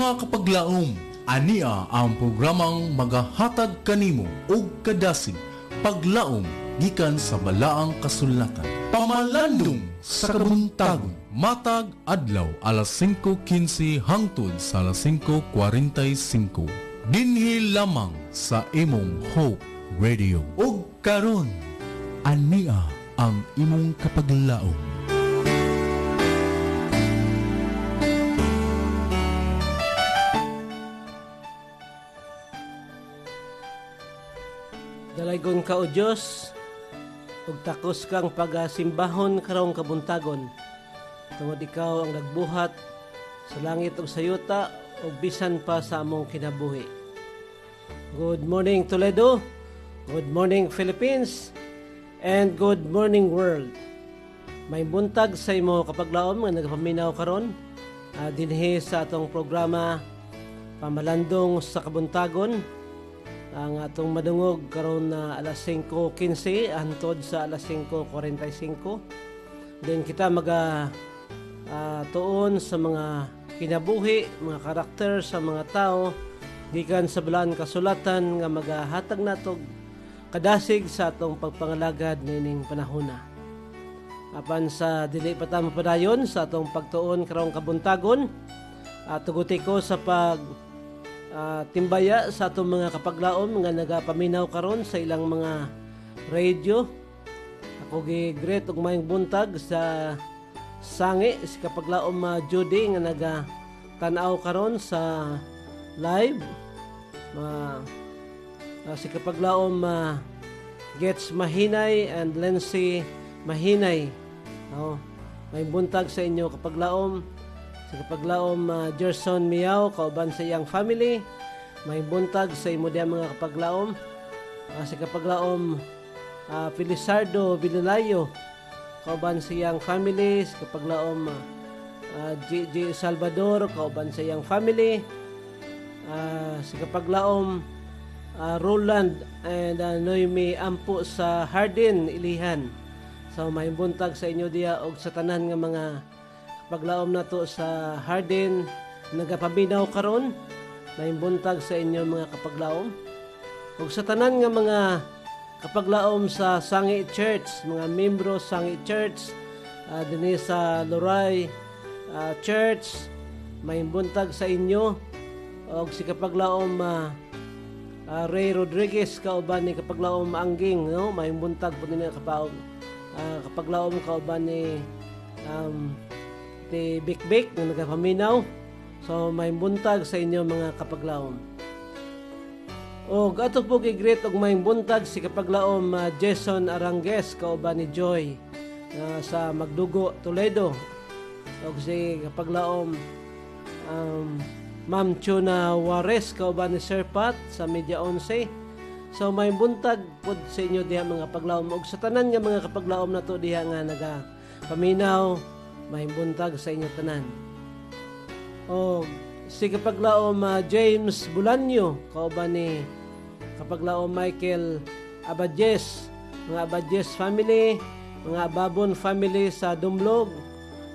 Mga kapaglaom, ania ang programang magahatag kanimo og kadasig paglaom gikan sa balaang kasulatan. Pamalandong sa kabuntagon, matag adlaw alas 5:15 hangtod sa alas 5:45. Dinhi lamang sa imong Hope Radio. Ug karon, ania ang imong kapaglaom. Dalaygon ka o Diyos, ug takos kang pagasimbahon karong kabuntagon. Tungod ikaw ang nagbuhat sa langit ug sa yuta ug bisan pa sa among kinabuhi. Good morning Toledo, good morning Philippines, and good morning world. May buntag sa imo kapaglaom nga nagapaminaw karon dinhi sa atong programa Pamalandong sa Kabuntagon. Ang atong madungog karon na alas 5:15 hangtod sa alas 5:45. Then kita tuon sa mga kinabuhi, mga karakter sa mga tao gikan sa balaan kasulatan nga magahatag natog kadasig sa atong pagpangalagad nining panahona. Apan sa dili pa ta mapadayon sa atong pagtuon karong kabuntagon, tuguti ko sa timbaya sa atong mga kapaglaom nga nagapaminaw karon sa ilang mga radio. Ako gi-greet og maayong buntag sa sangi si kapaglaom Judy nga naga-tan-aw karon sa live. Si kapaglaom Gets Mahinay and Lency Mahinay. Maayong buntag sa inyo kapaglaom. Sa kapaglaom Gerson Miao, kauban sa iyang family. May buntag sa imo diya mga kapaglaom. Sa kapaglaom Felisardo Binulayo, kauban sa iyang family. Sa kapaglaom G. Salvador, kauban sa iyang family. Sa kapaglaom Roland and Noemi Ampo sa Hardin, Ilihan. So may buntag sa inyo diya og sa tanan nga mga paglaom na to sa Hardin nagapaminaw karon. May buntag sa inyo mga kapaglaom ug sa tanan nga mga kapaglaom sa Sangi Church, mga membro Sangi Church dinhi sa Loray Church. May buntag sa inyo ug si kapaglaom Ray Rodriguez kauban ni kapaglaom Angging, no? May buntag po dinhi kapaglaom kauban ni ti Bik na nagapaminaw. So may buntag sa inyo mga kapaglaom. O ato po gigreet og may buntag si kapaglaom Jason Arangues kauban ni Joy sa Magdugo, Toledo. O si kapaglaom Ma'am Chuna Juarez kauban ni Sir Pat sa Media 11. So may buntag pod sa inyo diha mga kapaglaom og sa tanan nga mga kapaglaom na to diha nga nagapaminaw. May buntag sa inyo tanan. O si kapaglaom James Bulanyo, kauban ni kapaglaom Michael Abadjes, mga Abadjes family, mga Babon family sa Dumlog.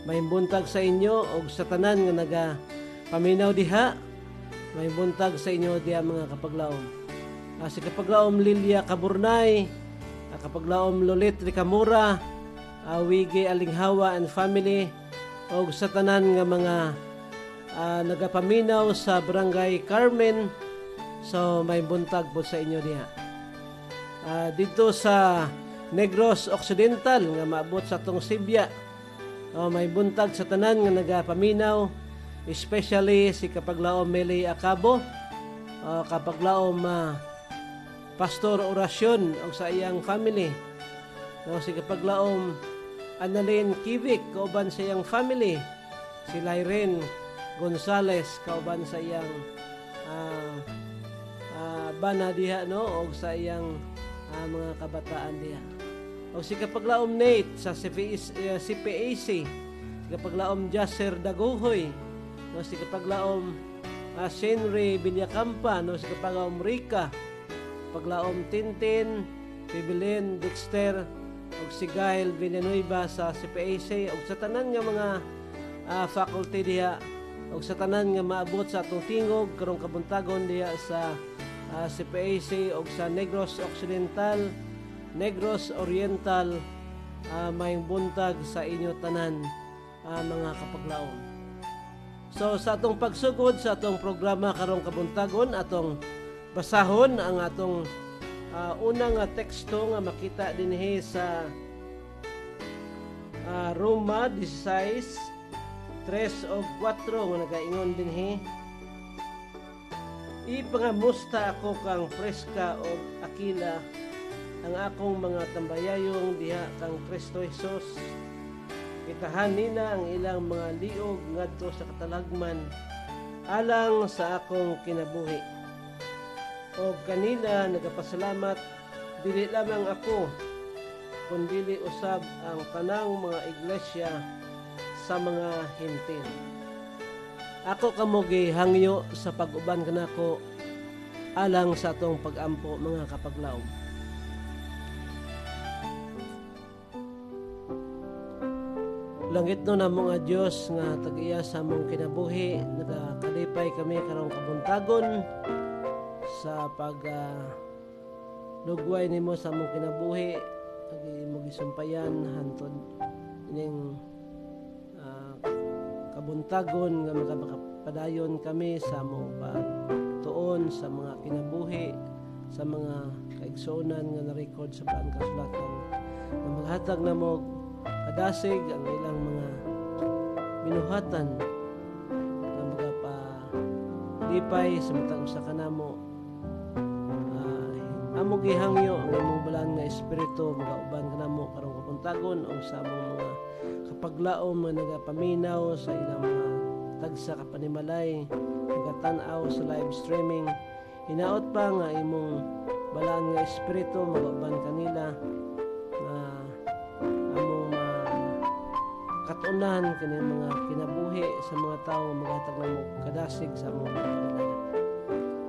May buntag sa inyo o sa tanan nga nagapaminaw diha. May buntag sa inyo diha mga kapaglaom. Si kapaglaom Lilia Caburnay, kapaglaom Lolit Ricamura, Wigi Alinghawa and family o sa tanan nga mga nagapaminaw sa Barangay Carmen. So may buntag po sa inyo diha. Dito sa Negros Occidental nga maabot sa tong Sibya, may buntag sa tanan nga nagapaminaw, especially si kapaglaom Meli Acabo, kapaglaom Pastor Orasyon o sa iyang family. Si kapaglaom Annalyn Kivik kauban sa iyang family, si Lyren Gonzales kauban sa iyang bana diha, no, o sa iyang mga kabataan diha. O si kapaglaom Nate sa CPAC, si kapaglaom Jasser Daguhoy, no, si kapaglaom Shenry Villacampa, no, si kapaglaom Rica, kapaglaom Tintin, Pibilin Dexter, o si Gail Villanueva sa CPAC, o sa tanan nga mga faculty diha, ug sa tanan nga maabot sa atong tingog karong kabuntagon diha sa CPAC ug sa Negros Occidental, Negros Oriental. Mayong buntag sa inyo tanan, mga kapaglaom. So sa atong pagsugod sa atong programa karong kabuntagon, atong basahon ang atong unang teksto nga makita dinhi sa Roma 16, 3 o 4 nga nagaingon dinhi. Ipangamusta ako kang Priska o Aquila, ang akong mga tambayayong diha kang Kristo Jesus. Itahan nila ang ilang mga liog ngadto sa katalagman alang sa akong kinabuhi. O kanila nagapasalamat dili lamang ako, kundi usab ang tanang mga iglesia sa mga hintil. Ako kamo gihangyo sa pag-uban kanako alang sa atong pag-ampo, mga kapaglaom. Langit no na mga Diyos nga tag-iya sa among kinabuhi, nagakalipay kami karong kabuntagon sa lugway nimo sa among kinabuhi, agi gisumpayan hantod ining kabuntagon nga makapadayon kami sa among pagtuon sa mga kinabuhi, sa mga kaigsuonan nga na-record sa Baang Kasulatan, na maghatag na mo kadasig ang ilang mga binuhatan na magapalipay sa matang usa kanamo. Amo gihangyo ang imong balaan nga espiritu magauban kanamo karong kabuntagon o sa among mga kapaglaom nga nagapaminaw sa ilang mga tagsa kapanimalay, nagatan-aw sa live streaming. Hinaot pa nga imong balaan nga espiritu magauban kanila na among katunan kini mga kinabuhi sa mga tao maghatag ng kadasig sa among mga paglayan.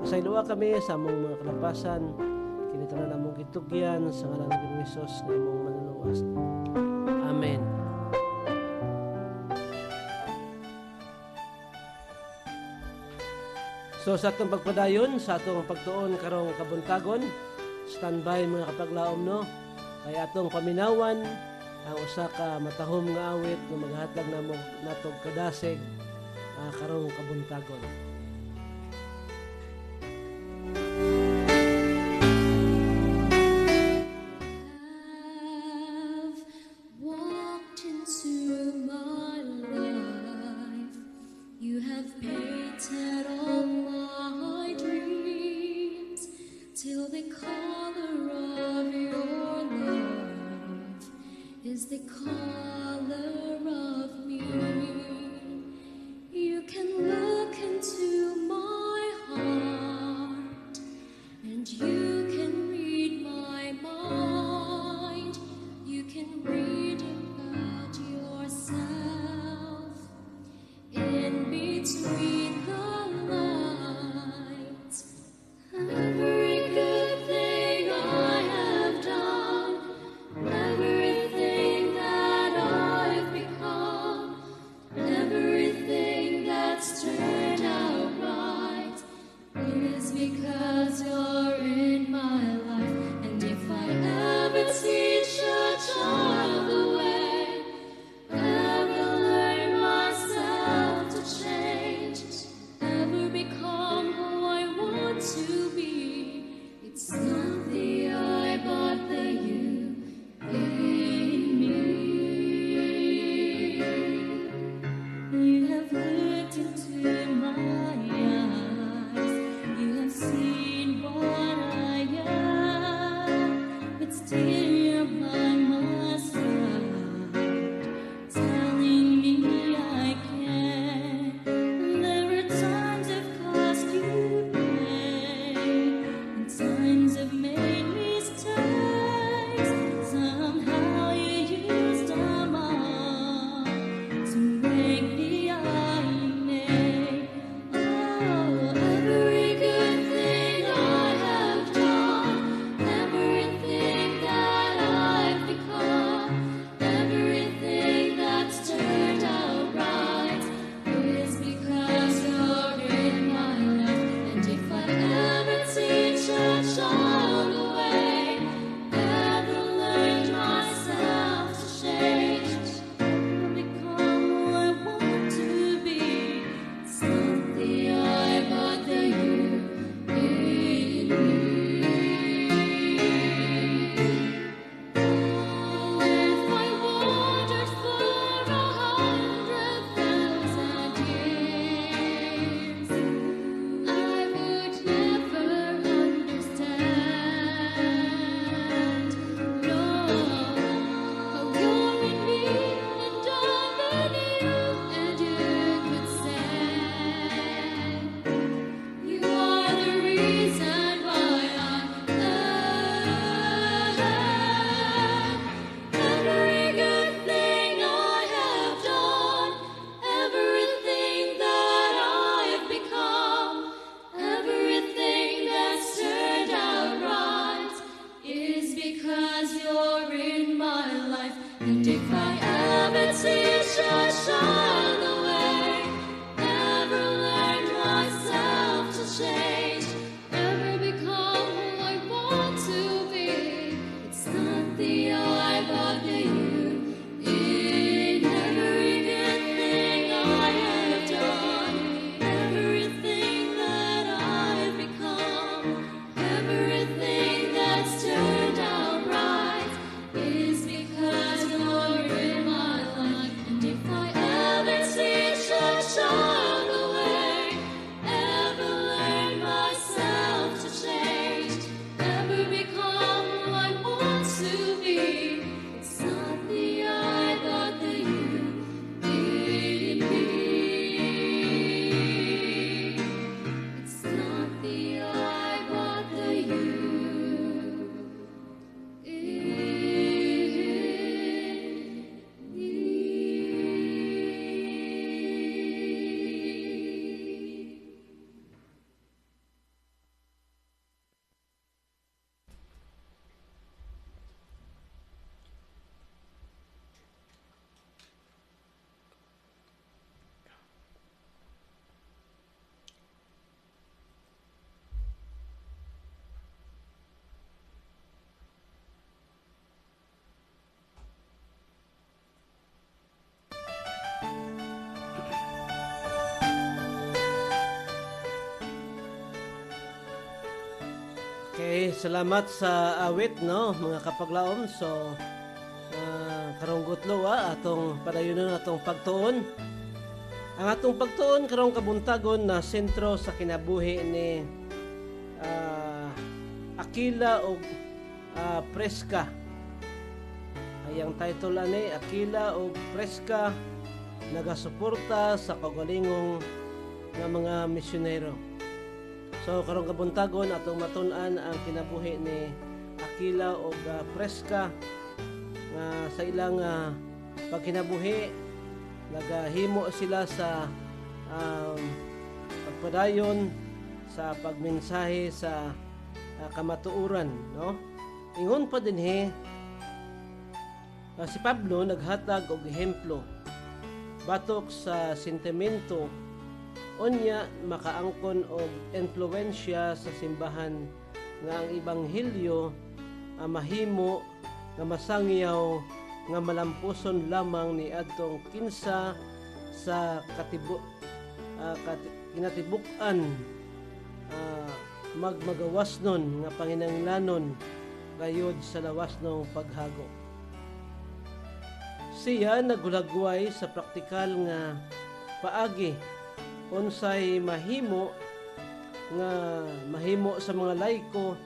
Pasayloa kami sa among mga kalapasan, kini tanan among gitugyan sa ngalan ni Hesus nga among manuluwas. Amen. So sa atong pagpadayon, sa atong pagtuon karong kabuntagon, standby mga kapaglaom no, kay atong paminawan ang usa ka matahom nga awit nga maghatag namo natog kadasig karong kabuntagon. Is the color of me. You can look into my heart and you can read my mind. You can read about yourself in between the lines. Every good thing I have done, everything that I've become, everything that's turned out right, is because you're in my life. And if I ever teach a child the way, ever learn myself to change, ever become who I want to be, it's not the I but the you in me. You have looked into my eyes, you have seen what I ever teach a child the way, ever learned myself to change, ever become who I want to be, it's not the I but the you in me. If I wandered for 100,000 years, I would never understand, Lord, how you're in me and I'm in you, and you could say, you are the reason why I'm alive. Every good thing I have done, everything that I've become, everything that's turned out right, is because you're in my life. And if I ever teach a child the way, ever learned myself to change, ever become who I want to be, it's not the I but the you in every good thing I have done, everything that I've become, everything that's turned out right, is because you're in my life. And if I ever teach a child the way, ever learn myself to change, ever become who I want to be, it's not the I but the you in me. It's not the I but the you in me. Okay, salamat sa awit, no, mga kapaglaom. So, karong gutlo atong padayunon atong pagtuon. Ang atong pagtuon karong kabuntagon na sentro sa kinabuhi ni Aquila o Prisca. Ayang title ani, Aquila o Prisca nagasuporta sa kaugalingong nga mga misyonero. So karong kabuntagon atong matun-an ang kinabuhi ni Aquila o Prisca nga sa ilang pagkinabuhi nagahimo sila sa pagpadayon sa pagmensahe sa kamatuoran, no? Ingon pa dinhi si Pablo naghatag og ehemplo batok sa sentimento unya makaangkon og impluwensya sa simbahan nga ang ebanghelyo mahimo nga masangyaw nga malampuson lamang ni adtong kinsa sa kinatibuk-an magmagawasnon nga panginahanglanon gayud sa lawasnong paghago. Siya nagulagway sa praktikal nga paagi unsay mahimo sa mga laiko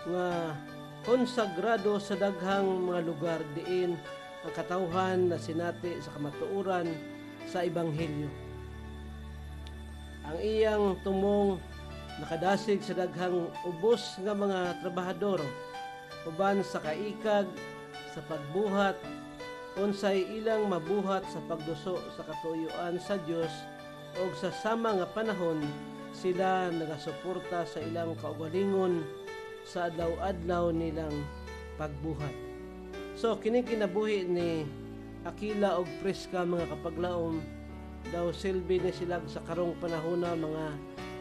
nga konsagrado sa daghang mga lugar diin ang katawhan na sinati sa kamatuoran sa ebanghelyo. Ang iyang tumong nakadasig sa daghang ubos nga mga trabahador uban sa kaikag sa pagbuhat unsay ilang mabuhat sa pagduso sa katuyuan sa Dios og sa sama nga panahon sila nagasuporta sa ilang kaugalingon sa adlaw-adlaw nilang pagbuhat. So kining kinabuhi ni Aquila og Prisca mga kapaglaom daw silbi ni sila sa karong panahon na mga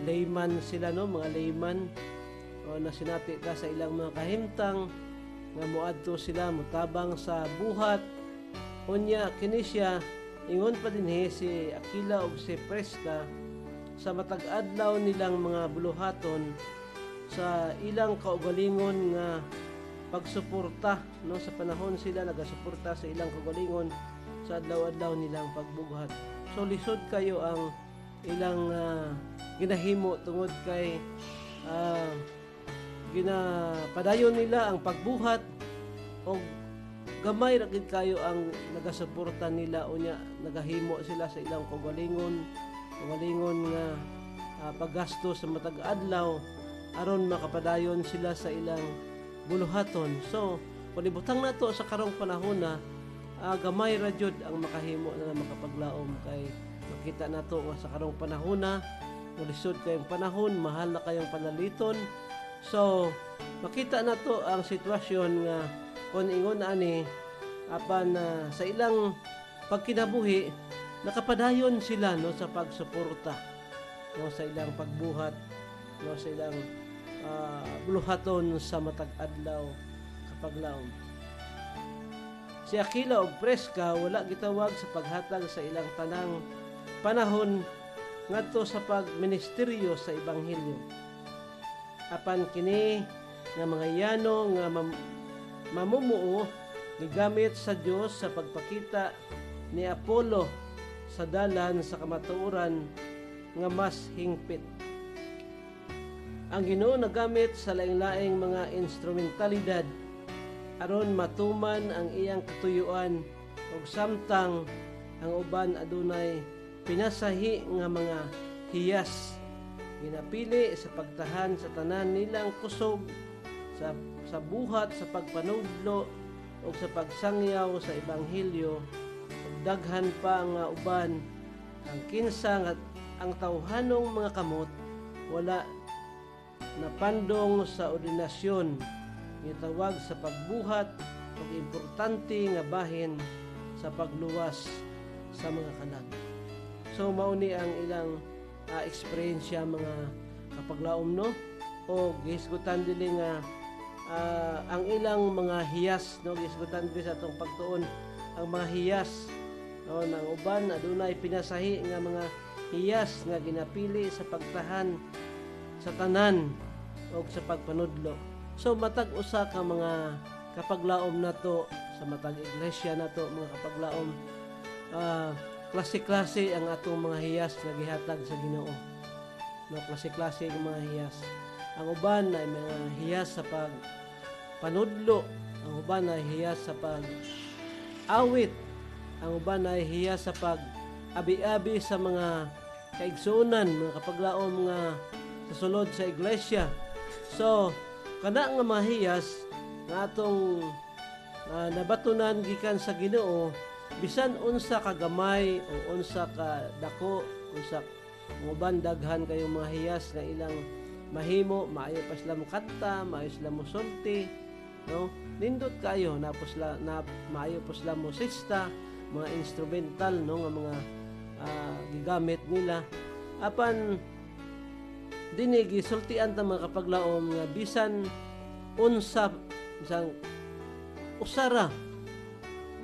layman sila, no, mga layman, o na sinati ka sa ilang mga kahimtang nga muadto sila mutabang sa buhat. Unya kini siya ingon pa dinhi si Aquila ug si Prisca sa matag adlaw nilang mga buluhaton sa ilang kaugalingon nga pagsuporta, no, sa panahon sila nagasuporta sa ilang kaugalingon sa adlaw-adlaw nilang pagbuhat. So lisod kayo ang ilang ginahimo tungod kay ginapadayon nila ang pagbuhat o gamay ra gid kayo ang nagasuporta nila, unya nagahimo sila sa ilang kaugalingon nga paggasto sa matag adlaw aron makapadayon sila sa ilang buluhaton. So palibutang nato sa karong panahon na gamay ra jud ang makahimo na makapaglaom, kay makita nato nga sa karong panahon na lisod kayong panahon, mahal na kayong panaliton. So makita nato ang sitwasyon nga kung ingon ani apan sa ilang pagkinabuhi nakapadayon sila, no, sa pagsuporta, no, sa ilang pagbuhat, no, sa ilang buluhaton sa matag adlaw kapaglaom. Si Aquila ug Prisca wala gitawag sa paghatag sa ilang tanang panahon ngadto sa pagministeryo sa ebanghelyo. Apan kini nga mga yano nga mamumuo gigamit sa Dios sa pagpakita ni Apollo sa dalan sa kamatuoran nga mas hingpit. Ang Ginoo nagamit sa laing-laing mga instrumentalidad aron matuman ang iyang katuyuan ug samtang ang uban adunay pinasahi nga mga hiyas ginapili sa pagtahan sa tanan nilang kusog sa buhat sa pagpanudlo o sa pagsangyaw sa ebanghelyo, ug daghan pa nga uban ang kinsa nga ang tawhanong mga kamot wala napandong sa ordinasyon gitawag sa pagbuhat ug importante nga bahin sa pagluwas sa mga kalag. So mao ni ang ilang eksperyensya mga kapaglaom, no, o gisgutan dili nga ang ilang mga hiyas, no, gisgutan dili sa atong pagtuon ang mga hiyas, no, nang uban adunay pinasahi nga mga hiyas nga ginapili sa pagtahan sa tanan o sa pagpanudlo. So matag usa ka mga kapaglaom nato sa matag iglesia nato mga kapaglaom, klase-klase ang atong mga hiyas nga gihatag sa Ginoo, no, klase-klase ang mga hiyas. Ang uban ay mga hiyas sa pagpanudlo, ang uban ay hiyas sa pag-awit, ang uban ay hiyas sa pag-abi-abi sa mga kaigsuonan, mga kapaglaom nga sa sulod sa iglesia. So kana nga mga hiyas nga atong nabatunan gikan sa Ginoo, bisan unsa ka gamay o unsa ka dako, unsa uban daghan kayong mga hiyas nga ilang mahimo, maayo pa sila mo kanta, maayo sila mo sulti, no, nindot kayo na maayo pa sila mo sista, mga instrumental, no, nga mga gigamit nila. Apan dinhi gisultian ta mga kapaglaom nga bisan unsa bisang usara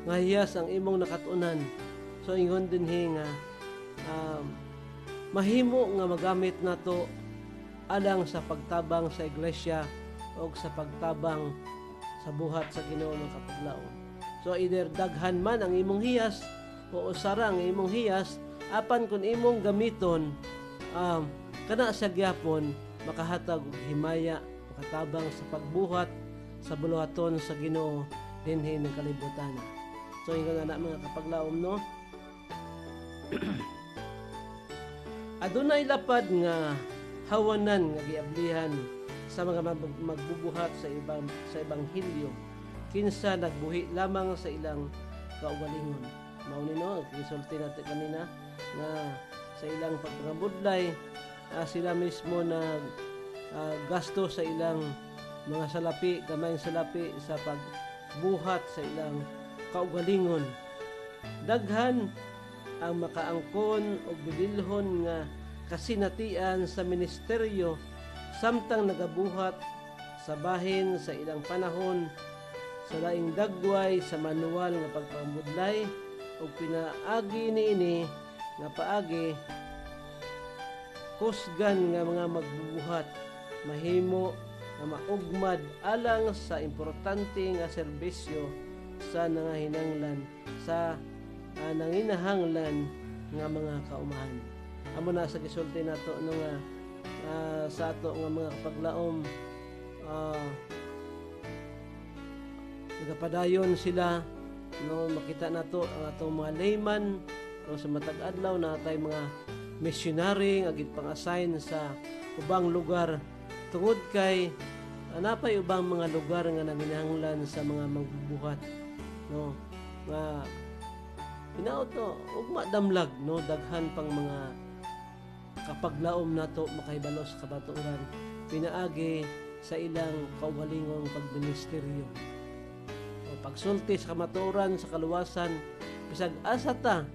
nga hiyas ang imong nakatunan. So ingon dinhi nga mahimo nga magamit nato alang sa pagtabang sa iglesia o sa pagtabang sa buhat sa Ginoo ng kapaglaom. So either daghan man ang imong hiyas o usara ang imong hiyas, apan kung imong gamiton kana sa gyapon makahatag og himaya, makatabang sa pagbuhat sa buluhaton sa Ginoo dinhi ng kalibutan. So ingon na mga kapaglaom, no, adunay lapad nga hawanan nga giablihan sa mga magbubuhat sa ebanghelyo kinsa nagbuhi lamang sa ilang kaugalingon. Mao ni, no, gisulti natin kanina nga sa ilang pagpangabudlay sila mismo nag gasto sa ilang mga salapi, gamayng salapi sa pagbuhat sa ilang kaugalingon. Daghan ang makaangkon og bililhon nga kasinatian sa ministeryo samtang nagabuhat sa bahin sa ilang panahon sa laing dagway sa manual nga pagpamudlay ug pinaagi niini nga paagi kusgan nga mga magbubuhat mahimo nga maugmad alang sa importante nga serbisyo sa nangahinanglan sa nanginahanglan nga mga kaumahan. Amo na sa gisulti nato no nga sa ato nga mga kapaglaom nagapadayon sila no makita nato ang atong mga layman no sa matag adlaw na tay mga missionary nga gipang-assign sa ubang lugar tungod kay napay ubang mga lugar nga nanginahanglan sa mga magbubuhat no nga hinaot no ugma damlag no daghan pang mga kapaglaom nato makahibalo sa kabaturan pinaagi sa ilang kaugalingong pagministeryo o pagsulti sa kamaturan sa kaluwasan bisag asa ta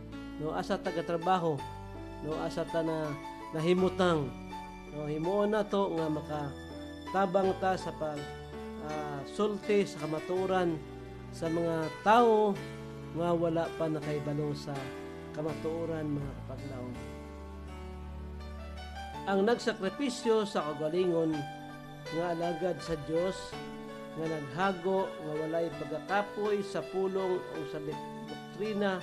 no asa ta trabaho no asa ta na nahimutang no himuon na to nga makatabang ta sa pag sulti sa kamaturan sa mga tao nga wala pa nakahibalo sa kamatuoran mga kapaglaom. Ang nagsakripisyo sa kagalingon nga alagad sa Dios nga naghago nga walay pagkakapoy sa pulong o sa doktrina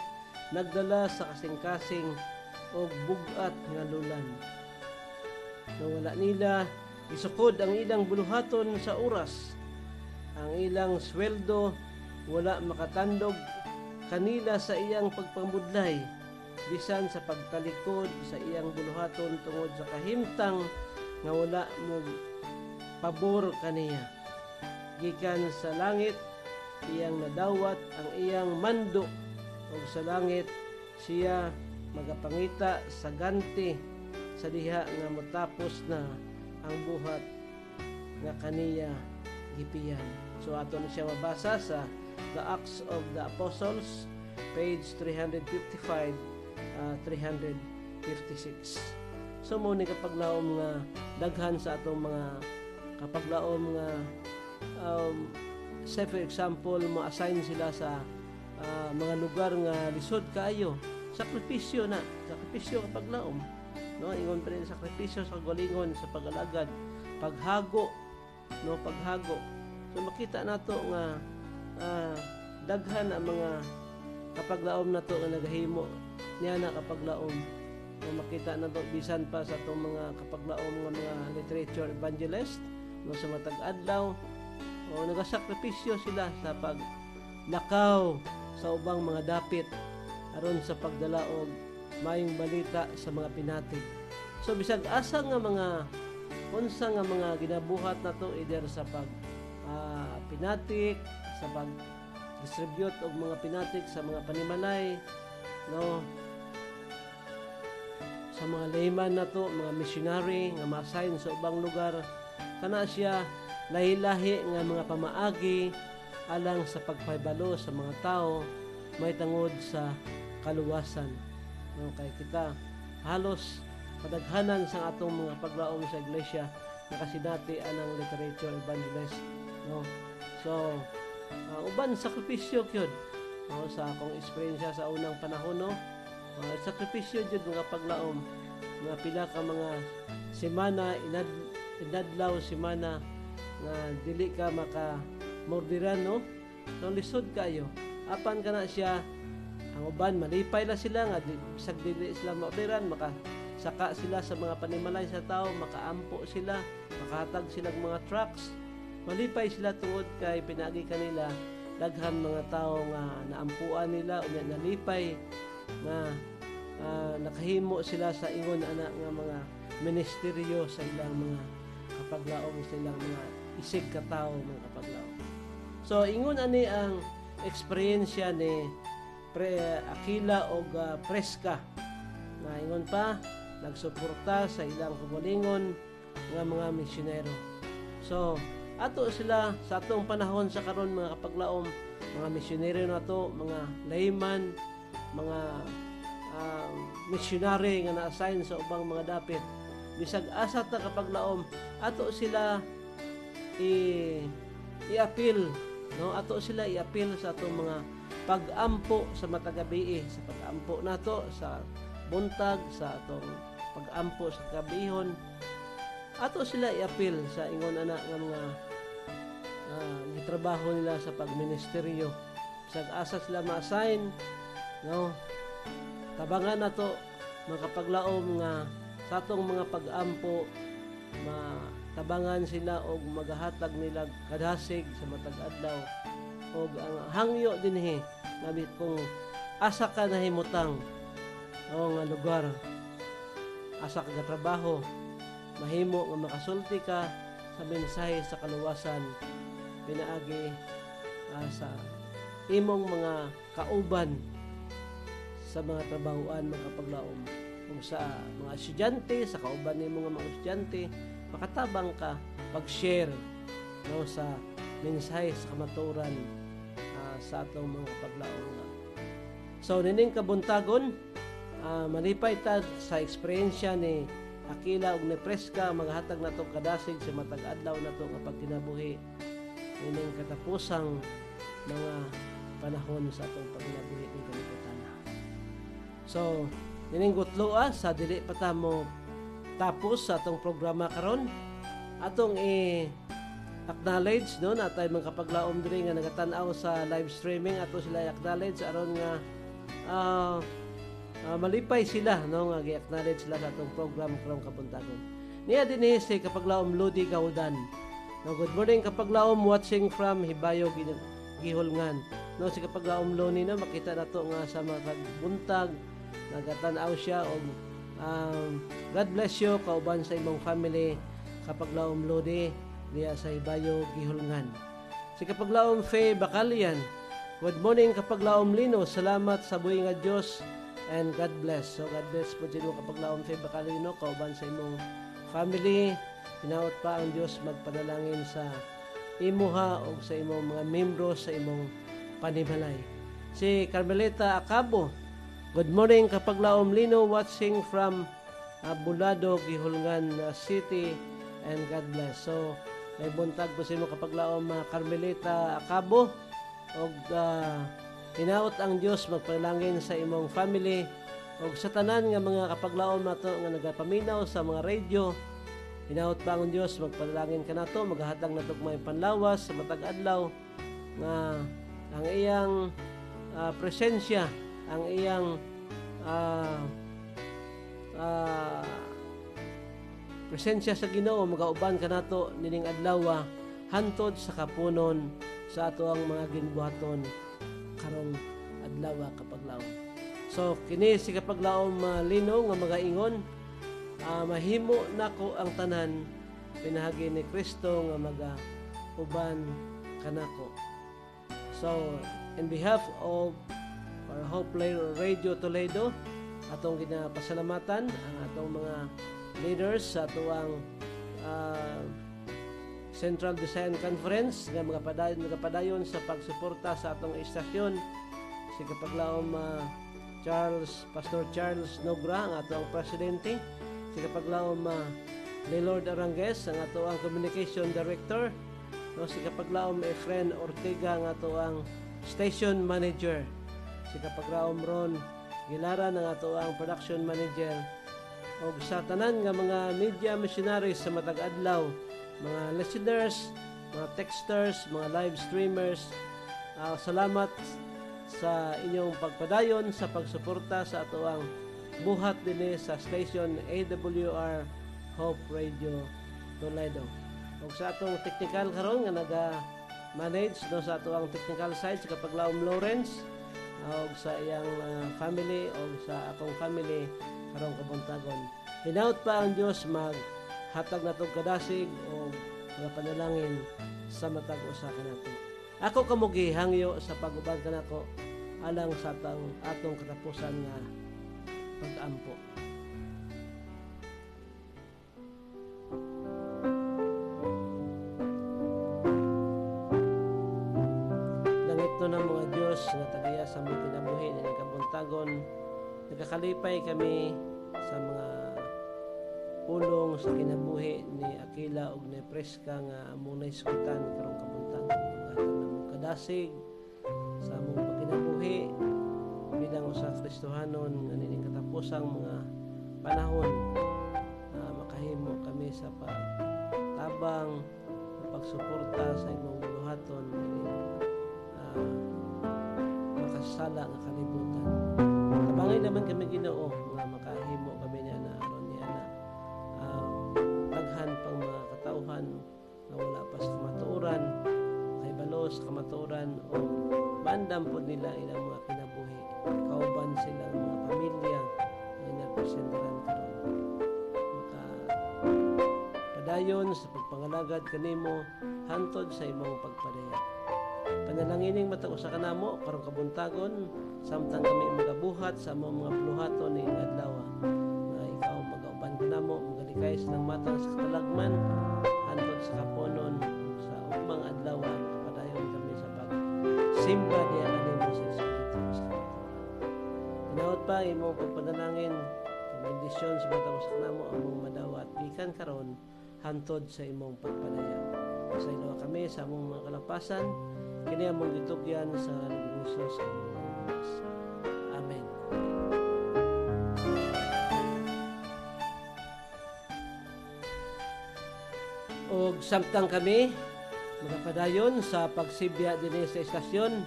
nagdala sa kasing-kasing o bugat nga lulan. Na wala nila isukod ang ilang buluhaton sa oras. Ang ilang sweldo wala makatandog kanila sa iyang pagpamudlay bisan sa pagtalikod sa iyang buluhaton tungod sa kahimtang nga wala mo pabor kaniya. Gikan sa langit iyang nadawat ang iyang mando ug sa langit siya magapangita sa ganti sa diha nga motapos na ang buhat nga kaniya gipiyan. So ato na siya mabasa sa The Acts of the Apostles, page 355, 356. So mo ni kapaglaom nga daghan sa atong mga kapaglaom nga say for example ma-assign sila sa mga lugar nga lisod kaayo. Sakripisyo kapaglaom. No, ingon pa rin sakripisyo sa galingon sa pag-alagad, paghago, no, paghago. So makita nato nga daghan ang mga kapaglaom nato nga nagahimo niya na kapaglaom. No, makita nato bisan pa sa atong mga kapaglaom nga mga literature evangelist no sa matag adlaw o nagasakripisyo sila sa paglakaw sa ubang mga dapit aron sa pagdala og mayong balita sa mga pinatig. So bisag asa nga mga unsa nga mga ginabuhat nato either sa pag pinatik, sa pag distribute og mga pinatik sa mga panimalay, no, sa mga layman nato, mga missionary nga ma-assign sa ubang lugar, kana siya lahi-lahi nga mga pamaagi alang sa pagpahibalo sa mga tao may tangod sa kaluwasan. No, kay kita halos kadaghanan sa atong mga paglaom sa iglesia nakasinati anang literature evangelist, no. So uban sakripisyo gyud no, sa akong eksperyensya sa unang panahon, no. Sakripisyo gyud mga paglaom nga pila ka mga semana inadlaw semana nga dili ka maka mordiran, no. So lisod kayo apan kana siya. Ang uban malipay la sila nga bisag dili sila maorderan makasaka sila sa mga panimalay sa tao, makaampo sila, makahatag sila ng mga trucks. Malipay sila tungod kay pinagi kanila daghan mga tao nga naampuan nila unya nalipay nga nakahimo sila sa ingon ana nga mga ministeryo sa ilang mga kapaglaom, sa ilang mga isig ka tao mga kapaglaom. So ingon ani ang eksperyensya ni Aquila o Prisca na ingon pa nagsuporta sa ilang kagalingon nga mga misyonero. So ato sila sa atong panahon sa karon mga kapaglaom, mga misyonero nato, mga layman, mga missionary nga na-assign sa ubang mga dapit. Bisag asa ta kapag laom ato sila i-appeal, no? Ato sila i-appeal sa atong mga pag-ampo sa matagabi, sa pag-ampo nato sa buntag, sa atong pag-ampo sa kabihon. Ato sila i-appeal sa ingon ana nga mga gitrabaho nila sa pagministeryo. Bisag asa sila ma-assign, no? Tabangan nato mga kapaglaom nga sa atong mga pag-ampo matabangan sila og magahatag nila kadasig sa matag adlaw og ang hangyo dinhi nabi kung asa ka nahimutang o nga lugar, asa ka trabaho, mahimo nga makasulti ka sa mensahe sa kaluwasan pinaagi sa imong mga kauban sa mga trabahoan mga kapaglaom. Kung sa mga estudyante, sa kauban ni mga estudyante, makatabang ka pag-share, no, sa mensahe sa kamaturan sa atong mga kapaglaom. So nining kabuntagon, malipay ta sa eksperyensya ni Aquila ug ni Prisca maghatag nato kadasig sa matag adlaw nato kapag kinabuhi nining katapusang mga panahon sa atong pagkinabuhi ng kalibutan. So nining gutloa sa dili pa ta mo tapos sa atong programa karon, atong acknowledge no natay mga kapaglaom diri nga nagatan-aw sa live streaming, ato sila acknowledge aron nga malipay sila no nga gi-acknowledge sila sa atong program karong kabuntagon. Niya dinhi si kapaglaom Ludi Gaudan. No, good morning kapaglaom, watching from Hibayo Gihulngan. No, si kapaglaom Loni na makita nato nga sa mga buntag nagatan-aw siya og God bless you kauban sa imong family kapaglaom Lodi diya sa Hibayo Gihulngan. Si kapaglaom Faye Bacalian, good morning kapaglaom Lino, salamat sa buhi nga Dios and God bless. So God bless po sino kapaglaom Faye Bacalian kauban sa imong family. Hinaot pa ang Dios magpanalangin sa imuha o sa imong mga membro sa imong panimalay. Si Carmelita Acabo, good morning kapaglaom Lino, watching from Bulado, Gihulngan City, and God bless. So may buntag po sa imong kapaglaom Carmelita Acabo og hinaot ang Dios magpanalangin sa imong family og sa tanan nga mga kapaglaom nato nga nagapaminaw sa mga radio. Hinaot pa ang Dios magpanalangin kanato, maghatag nato may panlawas sa matag adlaw nga ang iyang presensya, ang iyang presensya sa Ginoo magauban kanato nining adlaw hantod sa kapunon sa ato ang mga ginbuhaton karong adlaw kapaglaom. So kini si kapaglaom Lino nga magaingon, mahimo nako ang tanan pinahagi ni Kristo nga magauban kanako. So in behalf of our Hope Radio Toledo, atong ginapasalamatan ang atong mga leaders sa atuang Central Design Conference nga magapadayon sa pagsuporta sa atong istasyon. Si kapaglaom Pastor Charles Nogra ang atong presidente. Si kapaglaom Lord Arangues ang atuang communication director. No, si kapaglaom Efren Ortega ang atuang station manager. Si kapaglaom Ron Gilara ang atuang production manager. O sa tanan nga mga media missionaries sa matag adlaw, mga listeners, mga texters, mga live streamers, salamat sa inyong pagpadayon sa pagsuporta sa atuang buhat dinhi sa station AWR Hope Radio Toledo. O sa atong technical karon nga naga-manage no sa atuang technical side si kapaglaom Lawrence o sa iyang family o sa akong family karong kabuntagon. Hinaut pa ang Dios maghatag natong kadasig o mga panalangin sa matag usa kanato. Ako kamugi hangyo sa pag-uban kanako alang sa atong katapusan nga pag-ampo. Langit na mga Diyos nga tagaya sa mga kinabuhi ng kabuntagon, nagakalipay kami sa mga pulong sa kinabuhi ni Aquila ug ni Prisca nga among naisgutan karong kabuntagon. Atong namong kadasig sa among pagkinabuhi bilang usa ka Kristohanon nga nining katapusang mga panahon, makahimo kami sa pagtabang, pagsuporta sa imong buluhaton makasala nga kalibutan. Tabangay naman kami Ginoo nga makahimo kami niya na aron niya na daghan pang mga katauhan na wala pa sa kamatuoran, kay balos kamatuoran o bandam po nila ilang mga kinabuhi. Kauban silang mga pamilya na inapresenteran karon. Padayon sa pagpangalagad kanimo hantod sa imong pagpadayag. Panalanginin matag usa ka namo karong kabuntagon samtang kami magabuhat sa among mga buluhaton ni adlaw nga ikaw magauban kanamo magalikay sa matang sa katalagman hantod sa kaponon sa ugmang adlaw padayon kami sa pagsimba niya kanimo sa Espiritu sa Pinaot pa imong pagpanalangin bendisyon sa matag usa ka namo among madawat gikan karon hantod sa imong pagpadayag. Sa ilaw kami sa among mga kalapasan, kini among gitugyan sa Hesus among Diyos. Amen. Og samtang kami magapadayon sa pagsibya dinhi sa estasyon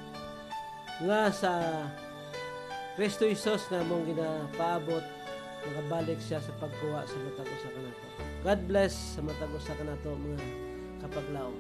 nga sa Kristo Hesus nga among ginapaabot magabalik siya sa pagkuha sa matag usa kanato. God bless sa matag usa kanato mga kapaglaom.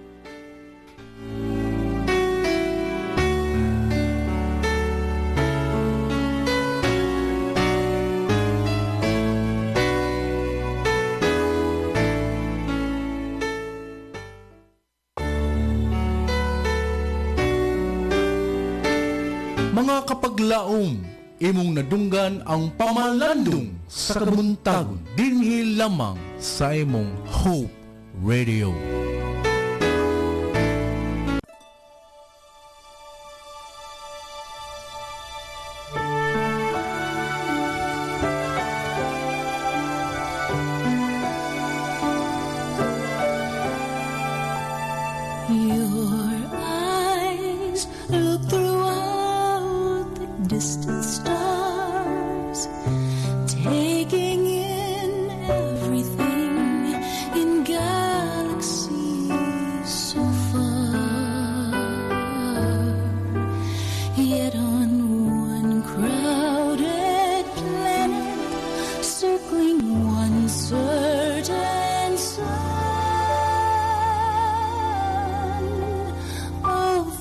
Mga kapaglaom, imong nadunggan ang pamalandong sa kabuntagon dinhi lamang sa imong Hope Radio. Your eyes look throughout the distant stars, taking in everything in galaxies so far. Yet on one crowded planet, circling one certain sun,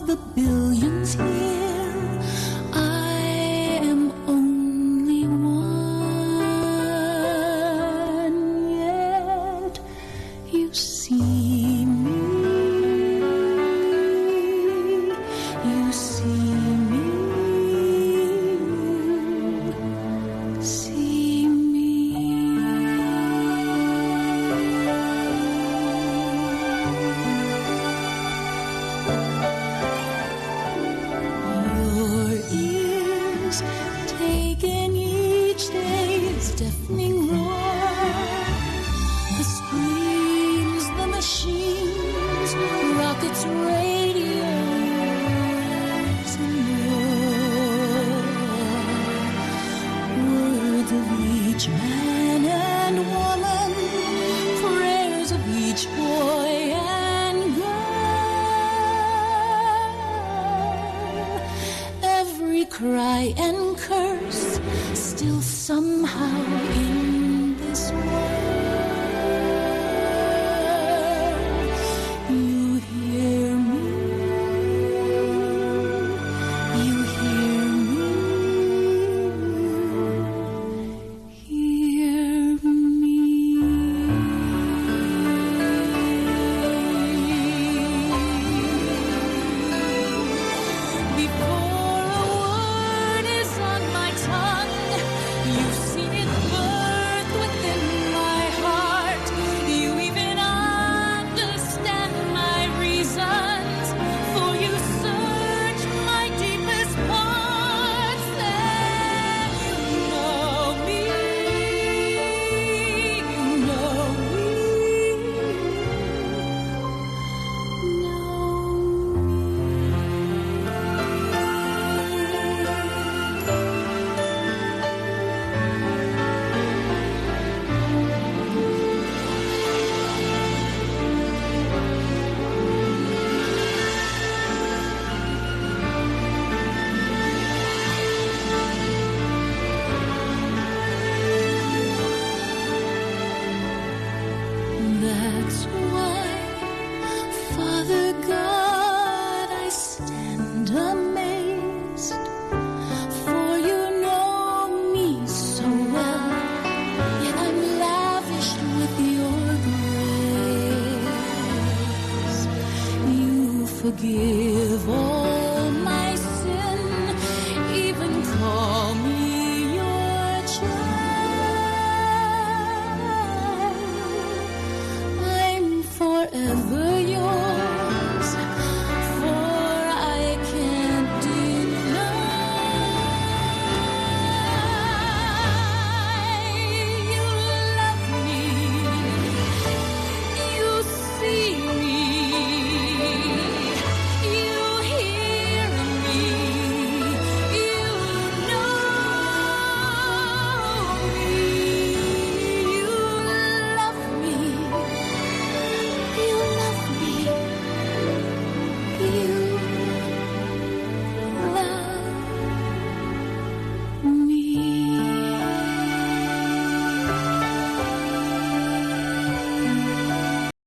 the billions here, I am only one. Yet you see me, you see me, you see me. Your ears taking each day's deafening roar, the screams, the machines, rockets, radios, and more. Words of each man and woman, prayers of each boy and girl, every cry and curse still somehow in this world. You hear me, you hear me, hear me. Before a word is on my tongue, you see it burn forgive all